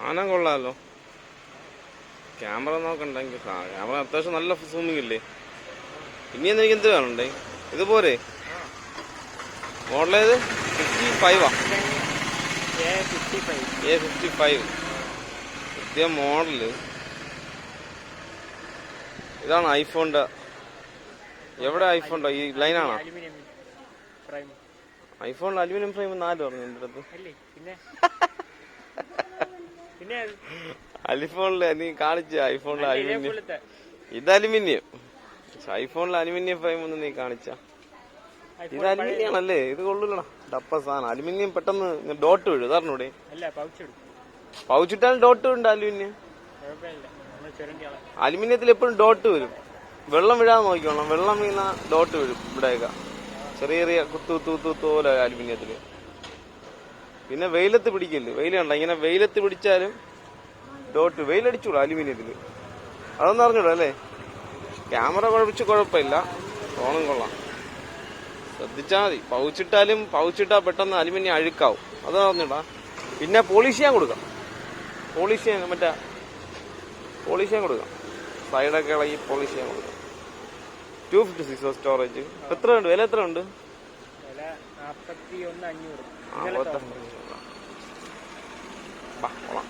ആന കൊള്ളാലോ. Camera നോക്കണ്ടെങ്കിൽ camera അത്യാവശ്യം നല്ല സൂമിങ് ഇല്ലേ. ഇനിയെന്ന് എനിക്ക് എന്ത് കാണണ്ടേ? ഇതുപോലെ മോഡലേത് 55 A55 പുതിയ മോഡല്. ഇതാണ് ഐഫോണിന്റെ. എവിടെ ഐഫോണിന്റെ ഈ ലൈനാണോ? ഐഫോണിൽ അലുമിനിയം ഫ്രെയിം 4 പറഞ്ഞു എന്റെ അടുത്ത്. ഐഫോണില് നീ കാണിച്ച ഐഫോണിലെ അലുമിനിയം. ഇത് അലുമിനിയം. ഐഫോണിലെ അലുമിനിയം ഫ്രെയിം ഒന്നും നീ കാണിച്ച. ഇത് അലുമിനിയം ആണല്ലേ? ഇത് കൊള്ളൂലടാ, ഡപ്പ സാധനം. അലുമിനിയം പെട്ടെന്ന് ഡോട്ട് വീഴും. ഇതാറിനൂടെ പൗച്ചിട്ടാലും ഡോട്ട് വീഴും. അലുമിനിയം അലുമിനിയത്തിൽ എപ്പോഴും ഡോട്ട് വരും. വെള്ളം വീഴാതെ നോക്കിക്കോണം. വെള്ളം വീണ ഡോട്ട് വീഴും ഇവിടെയൊക്കെ. ചെറിയ ചെറിയ കുത്തു പോലെ അലുമിനിയത്തില്. പിന്നെ വെയിലത്ത് പിടിക്കല്. വെയിൽ കണ്ട ഇങ്ങനെ വെയിലത്ത് പിടിച്ചാലും ഡോട്ട് വെയിലടിച്ചൂടാ അലുമിനിയത്തില്. അതൊന്നും അറിഞ്ഞൂടാ അല്ലേ? ക്യാമറ കുഴപ്പമില്ല, ഫോണും കൊള്ളാം. ശ്രദ്ധിച്ചാൽ മതി. പൗച്ചിട്ടാ പെട്ടെന്ന് അലുമിനിയം അഴുക്കാവും. അത് അറിഞ്ഞൂടാ. പിന്നെ പോളിഷ് ചെയ്യാൻ കൊടുക്കാം. പോളിഷ് ചെയ്യാൻ കൊടുക്കാം. സൈഡൊക്കെ ഇളകി പോളിഷ് ചെയ്യാൻ കൊടുക്കാം. 256 സ്റ്റോറേജ്. എത്ര ഉണ്ട്? വില എത്ര ഉണ്ട്? 41,500.